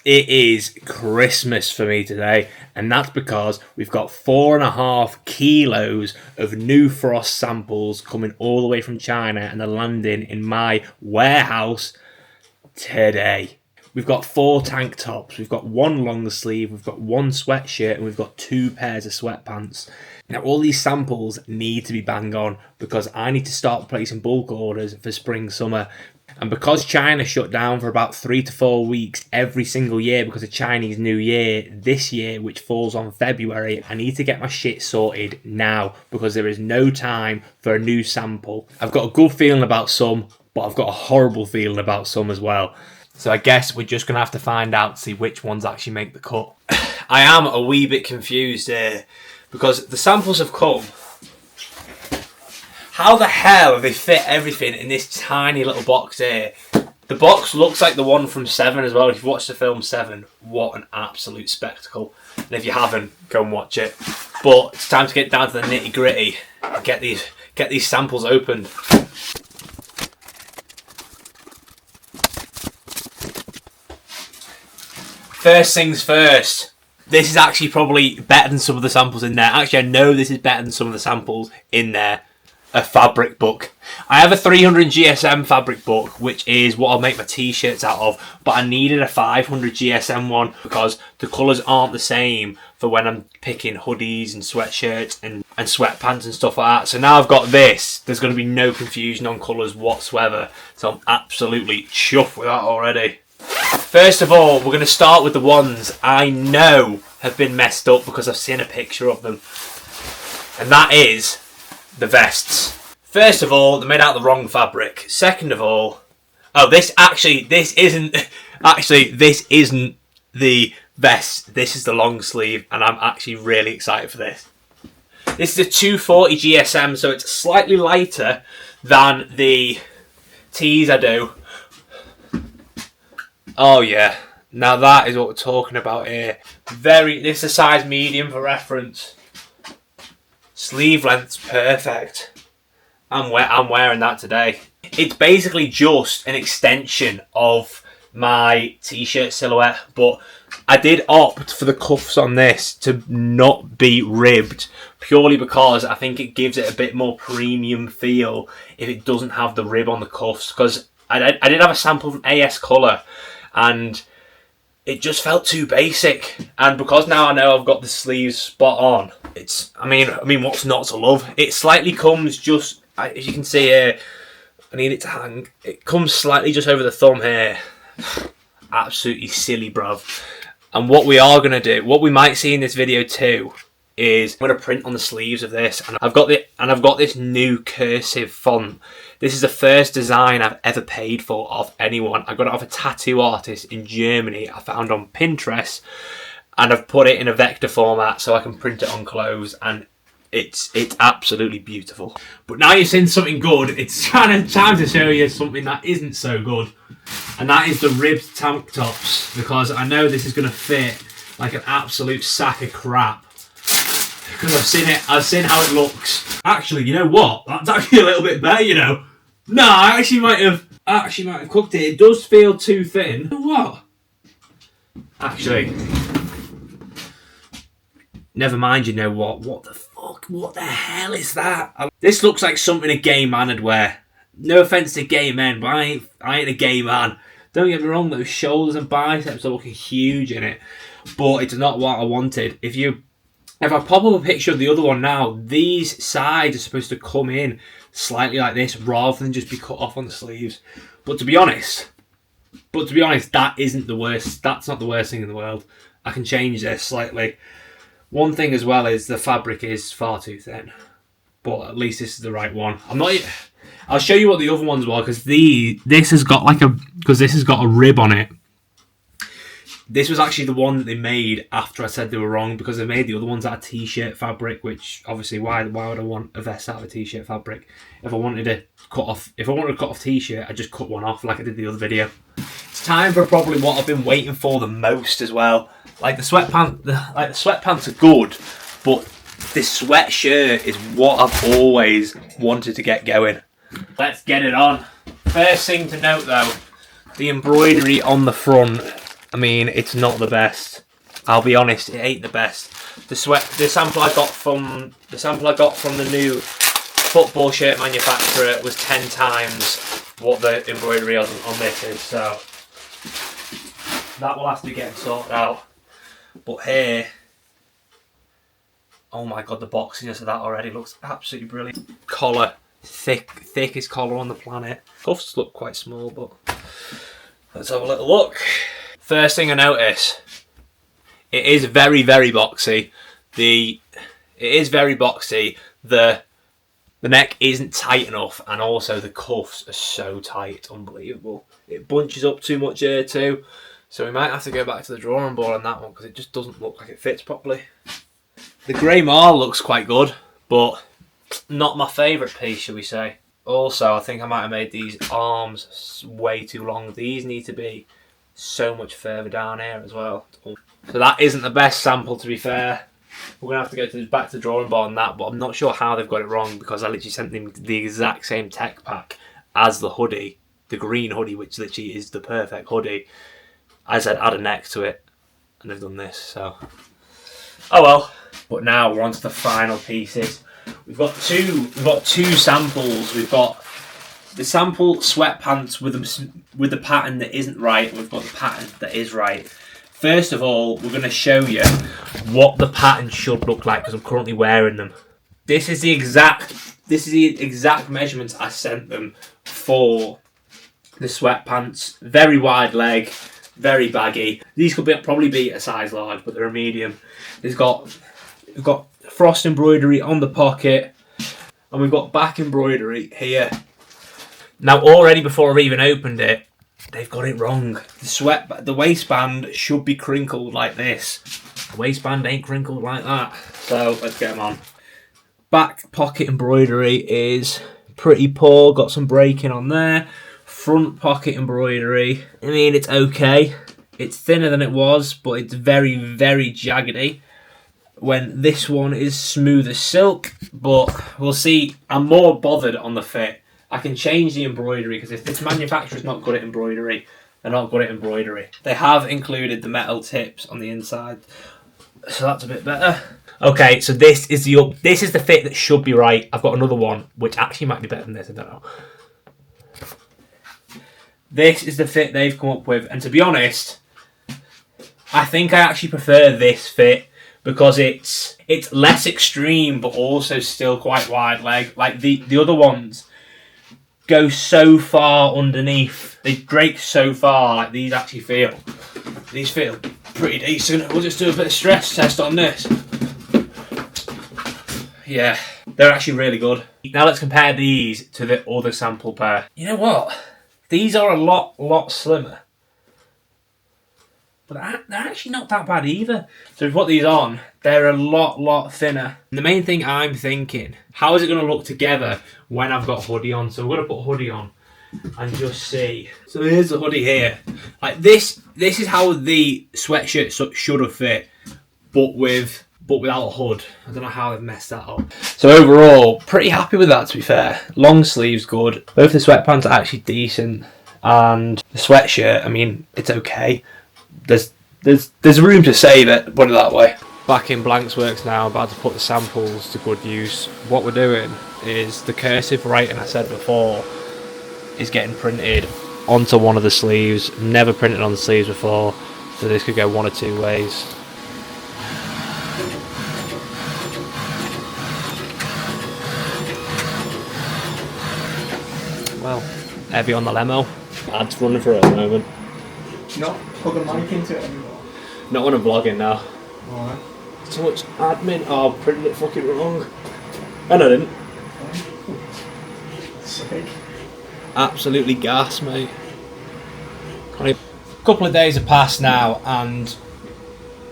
It is Christmas for me today, and that's because we've got 4.5 kilos of new frost samples coming all the way from China, and they're landing in my warehouse today. We've got 4 tank tops, we've got 1 long sleeve, we've got 1 sweatshirt, and we've got 2 pairs of sweatpants. Now, all these samples need to be bang on because I need to start placing bulk orders for spring, summer. And because China shut down for about 3 to 4 weeks every single year because of Chinese New Year, this year, which falls on February, I need to get my shit sorted now because there is no time for a new sample. I've got a good feeling about some, but I've got a horrible feeling about some as well. So I guess we're just going to have to find out, see which ones actually make the cut. I am a wee bit confused here because the samples have come. How the hell have they fit everything in this tiny little box here? The box looks like the one from Seven as well. If you've watched the film Seven, what an absolute spectacle. And if you haven't, go and watch it. But it's time to get down to the nitty gritty and get these samples opened. First things first. This is actually probably better than some of the samples in there. Actually, I know this is better than some of the samples in there. A fabric book. I have a 300 GSM fabric book, which is what I'll make my t-shirts out of, but I needed a 500 GSM one because the colours aren't the same for when I'm picking hoodies and sweatshirts and sweatpants and stuff like that. So now I've got this, there's going to be no confusion on colours whatsoever. So I'm absolutely chuffed with that already. First of all, we're going to start with the ones I know have been messed up because I've seen a picture of them. And that is the vests. First of all, they're made out of the wrong fabric. Second of all, this isn't the vest. This is the long sleeve, and I'm actually really excited for this. This is a 240 GSM, so it's slightly lighter than the tees I do. Oh yeah, now that is what we're talking about here. This is a size medium for reference. Sleeve length's perfect. I'm wearing that today. It's basically just an extension of my t-shirt silhouette, but I did opt for the cuffs on this to not be ribbed purely because I think it gives it a bit more premium feel if it doesn't have the rib on the cuffs, because I did have a sample from AS Colour and it just felt too basic, and because now I know I've got the sleeves spot on, I mean what's not to love? It slightly comes just, as you can see here, I need it to hang, it comes slightly just over the thumb here. Absolutely silly, bruv. And what we are going to do, what we might see in this video too, is I'm going to print on the sleeves of this, and I've got this new cursive font. This is the first design I've ever paid for of anyone. I got it off a tattoo artist in Germany I found on Pinterest, and I've put it in a vector format so I can print it on clothes, and it's absolutely beautiful. But now you've seen something good, it's time to show you something that isn't so good, and that is the ribbed tank tops, because I know this is going to fit like an absolute sack of crap. Because I've seen how it looks. Actually, you know what? That's actually a little bit better, you know. No, I actually might have cooked it. It does feel too thin. What? Actually, never mind. You know what? What the fuck? What the hell is that? This looks like something a gay man would wear. No offense to gay men, but I ain't a gay man. Don't get me wrong. Those shoulders and biceps are looking huge in it, but it's not what I wanted. If I pop up a picture of the other one now, these sides are supposed to come in slightly like this rather than just be cut off on the sleeves. But to be honest, that isn't the worst. That's not the worst thing in the world. I can change this slightly. One thing as well is the fabric is far too thin, but at least this is the right one. I'll show you what the other ones were, because this has got a rib on it. This was actually the one that they made after I said they were wrong, because they made the other ones out of t-shirt fabric, which obviously why would I want a vest out of a t-shirt fabric? If I wanted to cut off t-shirt, I just cut one off like I did the other video. It's time for probably what I've been waiting for the most as well. Like the sweatpants are good, but this sweatshirt is what I've always wanted to get going. Let's get it on. First thing to note though, the embroidery on the front I mean, it's not the best. I'll be honest, it ain't the best. The sample I got from the new football shirt manufacturer was 10 times what the embroidery on this is, so that will have to be getting sorted out. But here, oh my god, the boxiness of that already looks absolutely brilliant. Collar, thickest collar on the planet. Cuffs look quite small, but let's have a little look. First thing I notice, it is very, very boxy. It is very boxy. The neck isn't tight enough, and also the cuffs are so tight, unbelievable. It bunches up too much here too, so we might have to go back to the drawing board on that one because it just doesn't look like it fits properly. The grey marl looks quite good, but not my favourite piece, shall we say. Also, I think I might have made these arms way too long. These need to be so much further down here as well. So that isn't the best sample, to be fair. We're going to have to go back to the drawing board on that, but I'm not sure how they've got it wrong because I literally sent them the exact same tech pack as the hoodie, the green hoodie, which literally is the perfect hoodie. I said add a neck to it, and they've done this, so oh well. But now we're on to the final pieces. We've got two samples. We've got the sample sweatpants with the pattern that isn't right, and we've got the pattern that is right. First of all, we're going to show you what the pattern should look like because I'm currently wearing them. This is the exact measurements I sent them for the sweatpants. Very wide leg, very baggy. These could probably be a size large, but they're a medium. We've got frost embroidery on the pocket, and we've got back embroidery here. Now, already before I've even opened it, they've got it wrong. The waistband should be crinkled like this. The waistband ain't crinkled like that. So let's get them on. Back pocket embroidery is pretty poor. Got some breaking on there. Front pocket embroidery, I mean, it's okay. It's thinner than it was, but it's very, very jaggedy. When this one is smooth as silk, but we'll see. I'm more bothered on the fit. I can change the embroidery because if this manufacturer's not good at embroidery, they're not good at embroidery. They have included the metal tips on the inside, so that's a bit better. Okay, so this is the fit that should be right. I've got another one which actually might be better than this. I don't know. This is the fit they've come up with, and to be honest, I think I actually prefer this fit because it's less extreme but also still quite wide leg. Like the other ones go so far underneath, they break so far. Like these feel pretty decent. We'll just do a bit of stress test on this. Yeah, they're actually really good. Now let's compare these to the other sample pair. You know what? These are a lot slimmer. But they're actually not that bad either. So we put these on, they're a lot thinner. And the main thing I'm thinking, how is it going to look together when I've got a hoodie on? So we're going to put a hoodie on and just see. So here's the hoodie here. Like this is how the sweatshirt should have fit, but without a hood. I don't know how they've messed that up. So overall, pretty happy with that, to be fair. Long sleeves good. Both the sweatpants are actually decent, and the sweatshirt, I mean, it's okay. There's room to save it, put it that way. Back in Blanks Works now, about to put the samples to good use. What we're doing is the cursive writing I said before is getting printed onto one of the sleeves. Never printed on the sleeves before, so this could go one or two ways. Well, heavy on the lemo. Ads running for it at the moment. Not plug a mic into it anymore. Not when I'm vlogging now. Alright. Too much admin. Oh, I printed it fucking wrong. And I didn't. Sick. Absolutely gas, mate. A couple of days have passed now, and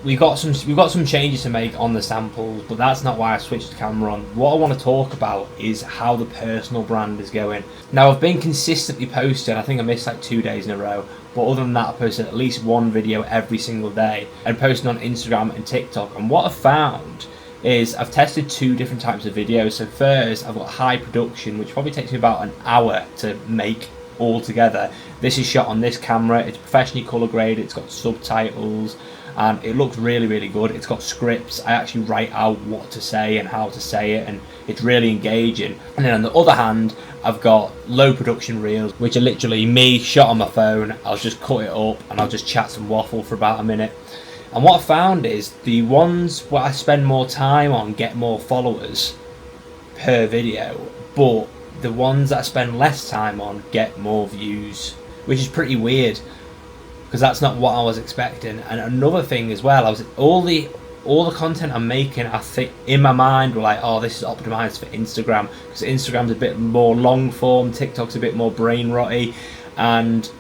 we've got some changes to make on the samples, but that's not why I switched the camera on. What I want to talk about is how the personal brand is going. Now, I've been consistently posting. I think I missed like 2 days in a row, but other than that, I posted at least one video every single day and posting on Instagram and TikTok. And what I've found is I've tested 2 different types of videos. So first, I've got high production, which probably takes me about an hour to make all together, This is shot on this camera. It's professionally colour graded. It's got subtitles, and it looks really, really good. It's got scripts. I actually write out what to say and how to say it, and it's really engaging. And then on the other hand, I've got low production reels, which are literally me shot on my phone. I'll just cut it up and I'll just chat some waffle for about a minute. And what I found is the ones where I spend more time on get more followers per video, but the ones that I spend less time on get more views, which is pretty weird because that's not what I was expecting. And another thing as well, all the content I'm making, I think in my mind were like, oh, this is optimized for Instagram, because Instagram's a bit more long form, TikTok's a bit more brain rotty, and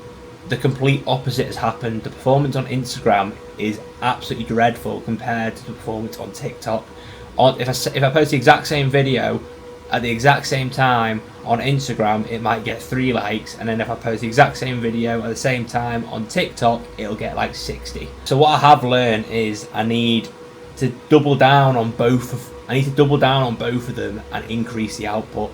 the complete opposite has happened. The performance on Instagram is absolutely dreadful compared to the performance on TikTok. If I post the exact same video at the exact same time on Instagram, it might get 3 likes, and then if I post the exact same video at the same time on TikTok, it'll get like 60. So what I have learned is I need to double down on both of them and increase the output.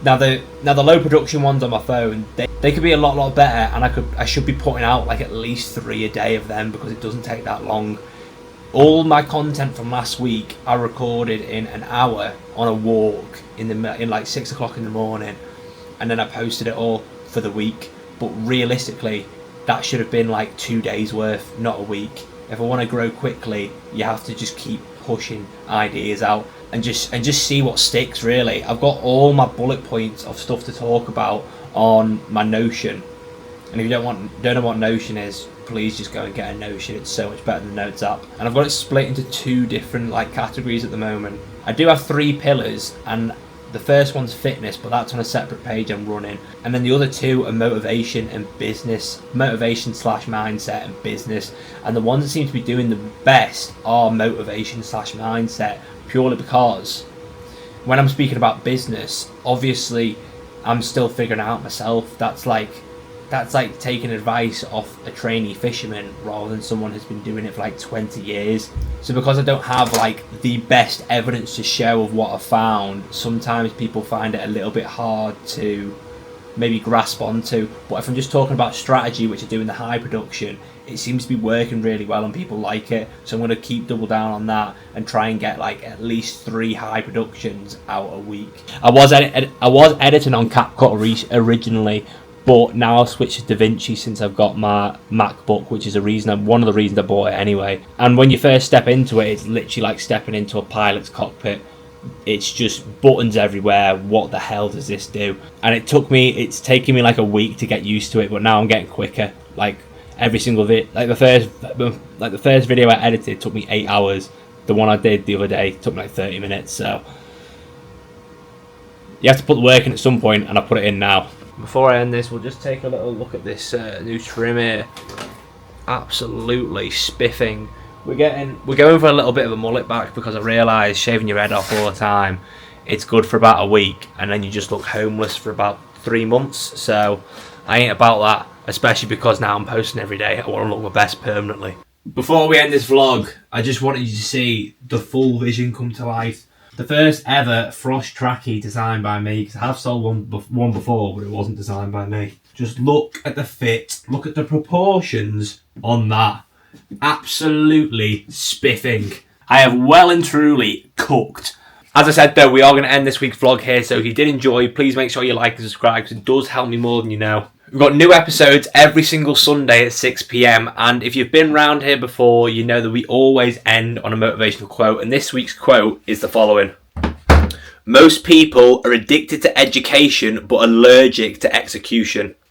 Now the low production ones on my phone, they could be a lot better, and I should be putting out like at least 3 a day of them because it doesn't take that long. All my content from last week I recorded in an hour on a walk in like 6 o'clock in the morning, and then I posted it all for the week. But realistically, that should have been like 2 days worth, not a week. If I want to grow quickly, you have to just keep pushing ideas out and just see what sticks. Really, I've got all my bullet points of stuff to talk about on my Notion, and if you don't know what Notion is, please just go and get a Notion. It's so much better than Notes app. And I've got it split into 2 different like categories at the moment. I do have 3 pillars, and the first one's fitness, but that's on a separate page I'm running. And then the other 2 are motivation and business. Motivation/mindset and business. And the ones that seem to be doing the best are motivation/mindset, purely because when I'm speaking about business, obviously I'm still figuring it out myself. That's like taking advice off a trainee fisherman rather than someone who's been doing it for like 20 years. So because I don't have like the best evidence to show of what I found, sometimes people find it a little bit hard to maybe grasp onto. But if I'm just talking about strategy, which I do in the high production, it seems to be working really well and people like it. So I'm going to keep double down on that and try and get like at least 3 high productions out a week. I was editing on CapCut originally, but now I've switched to DaVinci since I've got my MacBook, which is one of the reasons I bought it anyway. And when you first step into it, it's literally like stepping into a pilot's cockpit. It's just buttons everywhere. What the hell does this do? And it's taking me like a week to get used to it, but now I'm getting quicker. Like every single the first video I edited took me 8 hours. The one I did the other day took me like 30 minutes. So you have to put the work in at some point, and I put it in now. Before I end this, we'll just take a little look at this new trim here. Absolutely spiffing. We're going for a little bit of a mullet back because I realised shaving your head off all the time, it's good for about a week, and then you just look homeless for about 3 months. So I ain't about that, especially because now I'm posting every day. I want to look my best permanently. Before we end this vlog, I just wanted you to see the full vision come to life. The first ever Frost Trackie designed by me, because I have sold one before, but it wasn't designed by me. Just look at the fit, look at the proportions on that. Absolutely spiffing. I have well and truly cooked. As I said though, we are going to end this week's vlog here, so if you did enjoy, please make sure you like and subscribe, because it does help me more than you know. We've got new episodes every single Sunday at 6 PM, and if you've been round here before, you know that we always end on a motivational quote, and this week's quote is the following. Most people are addicted to education but allergic to execution.